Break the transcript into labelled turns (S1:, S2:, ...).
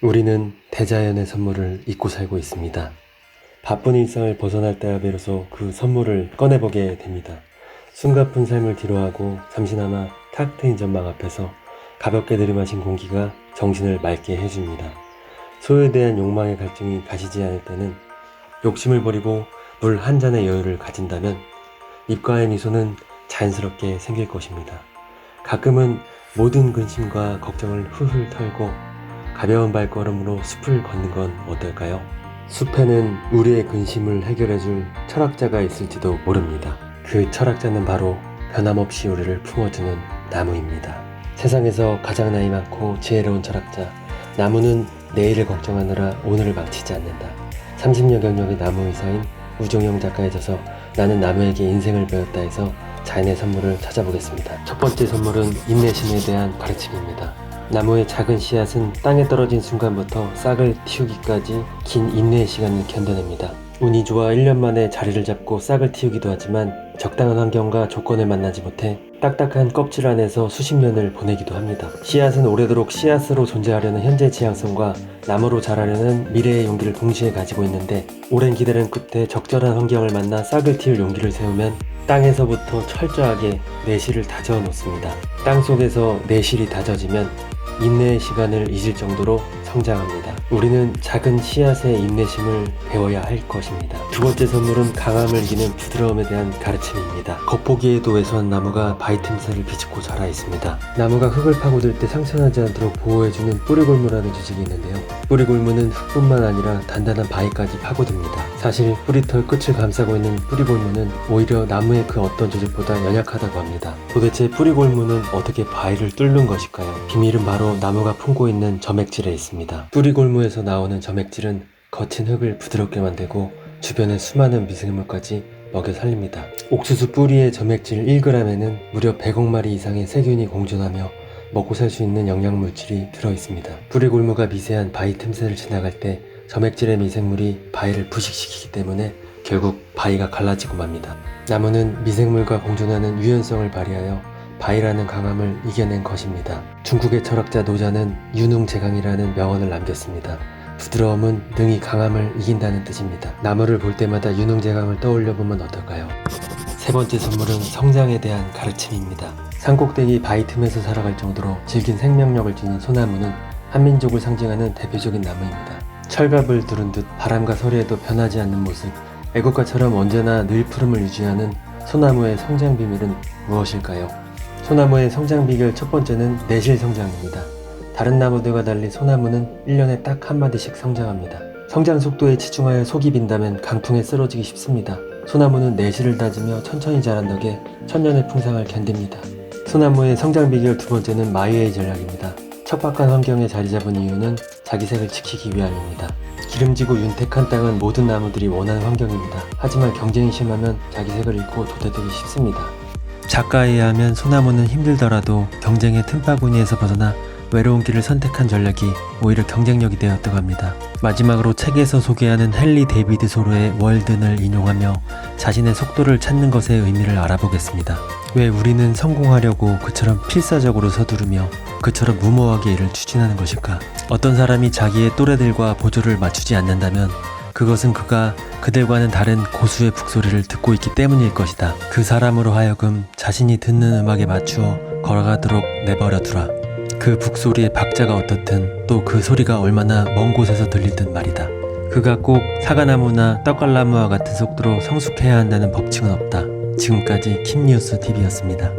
S1: 우리는 대자연의 선물을 잊고 살고 있습니다. 바쁜 일상을 벗어날 때야 비로소 그 선물을 꺼내보게 됩니다. 숨가쁜 삶을 뒤로하고 잠시나마 탁 트인 전망 앞에서 가볍게 들이마신 공기가 정신을 맑게 해줍니다. 소유에 대한 욕망의 갈증이 가시지 않을 때는 욕심을 버리고 물 한 잔의 여유를 가진다면 입가의 미소는 자연스럽게 생길 것입니다. 가끔은 모든 근심과 걱정을 훌훌 털고 가벼운 발걸음으로 숲을 걷는 건 어떨까요? 숲에는 우리의 근심을 해결해줄 철학자가 있을지도 모릅니다. 그 철학자는 바로 변함없이 우리를 품어주는 나무입니다. 세상에서 가장 나이 많고 지혜로운 철학자, 나무는 내일을 걱정하느라 오늘을 망치지 않는다. 30년 경력의 나무 의사인 우종영 작가의 저서 나는 나무에게 인생을 배웠다 해서 자연의 선물을 찾아보겠습니다. 첫 번째 선물은 인내심에 대한 가르침입니다. 나무의 작은 씨앗은 땅에 떨어진 순간부터 싹을 틔우기까지 긴 인내의 시간을 견뎌냅니다. 운이 좋아 1년 만에 자리를 잡고 싹을 틔우기도 하지만 적당한 환경과 조건을 만나지 못해 딱딱한 껍질 안에서 수십 년을 보내기도 합니다. 씨앗은 오래도록 씨앗으로 존재하려는 현재의 지향성과 나무로 자라려는 미래의 용기를 동시에 가지고 있는데, 오랜 기다림 끝에 적절한 환경을 만나 싹을 틔울 용기를 세우면 땅에서부터 철저하게 내실을 다져 놓습니다. 땅 속에서 내실이 다져지면 인내의 시간을 잊을 정도로 성장합니다. 우리는 작은 씨앗의 인내심을 배워야 할 것입니다. 두 번째 선물은 강함을 이기는 부드러움에 대한 가르침입니다. 겉보기에도 왜소한 나무가 바위 틈새를 비집고 자라 있습니다. 나무가 흙을 파고들 때 상처나지 않도록 보호해주는 뿌리골무라는 조직이 있는데요. 뿌리골무는 흙뿐만 아니라 단단한 바위까지 파고듭니다. 사실 뿌리털 끝을 감싸고 있는 뿌리골무는 오히려 나무의 그 어떤 조직보다 연약하다고 합니다. 도대체 뿌리골무는 어떻게 바위를 뚫는 것일까요? 비밀은 바로 나무가 품고 있는 점액질에 있습니다. 뿌리골무에서 나오는 점액질은 거친 흙을 부드럽게 만들고 주변의 수많은 미생물까지 먹여 살립니다. 옥수수 뿌리의 점액질 1g에는 무려 100억 마리 이상의 세균이 공존하며 먹고 살 수 있는 영양물질이 들어있습니다. 뿌리골무가 미세한 바위 틈새를 지나갈 때 점액질의 미생물이 바위를 부식시키기 때문에 결국 바위가 갈라지고 맙니다. 나무는 미생물과 공존하는 유연성을 발휘하여 바위라는 강함을 이겨낸 것입니다. 중국의 철학자 노자는 유능제강이라는 명언을 남겼습니다. 부드러움은 능히 강함을 이긴다는 뜻입니다. 나무를 볼 때마다 유능제강을 떠올려 보면 어떨까요? 세 번째 선물은 성장에 대한 가르침입니다. 산꼭대기 바위 틈에서 살아갈 정도로 질긴 생명력을 지닌 소나무는 한민족을 상징하는 대표적인 나무입니다. 철갑을 두른 듯 바람과 서리에도 변하지 않는 모습, 애국가처럼 언제나 늘 푸름을 유지하는 소나무의 성장 비밀은 무엇일까요? 소나무의 성장 비결 첫 번째는 내실 성장입니다. 다른 나무들과 달리 소나무는 1년에 딱 한마디씩 성장합니다. 성장 속도에 치중하여 속이 빈다면 강풍에 쓰러지기 쉽습니다. 소나무는 내실을 다지며 천천히 자란 덕에 천년의 풍상을 견딥니다. 소나무의 성장 비결 두 번째는 마이웨이 전략입니다. 척박한 환경에 자리 잡은 이유는 자기 색을 지키기 위함입니다. 기름지고 윤택한 땅은 모든 나무들이 원하는 환경입니다. 하지만 경쟁이 심하면 자기 색을 잃고 도태되기 쉽습니다. 작가에 의하면 소나무는 힘들더라도 경쟁의 틈바구니에서 벗어나 외로운 길을 선택한 전략이 오히려 경쟁력이 되었다고 합니다. 마지막으로 책에서 소개하는 헨리 데이비드 소로의 월든을 인용하며 자신의 속도를 찾는 것의 의미를 알아보겠습니다. 왜 우리는 성공하려고 그처럼 필사적으로 서두르며 그처럼 무모하게 일을 추진하는 것일까? 어떤 사람이 자기의 또래들과 보조를 맞추지 않는다면 그것은 그가 그들과는 다른 고수의 북소리를 듣고 있기 때문일 것이다. 그 사람으로 하여금 자신이 듣는 음악에 맞추어 걸어가도록 내버려 두라. 그 북소리의 박자가 어떻든 또 그 소리가 얼마나 먼 곳에서 들리든 말이다. 그가 꼭 사과나무나 떡갈나무와 같은 속도로 성숙해야 한다는 법칙은 없다. 지금까지 킴뉴스 TV였습니다.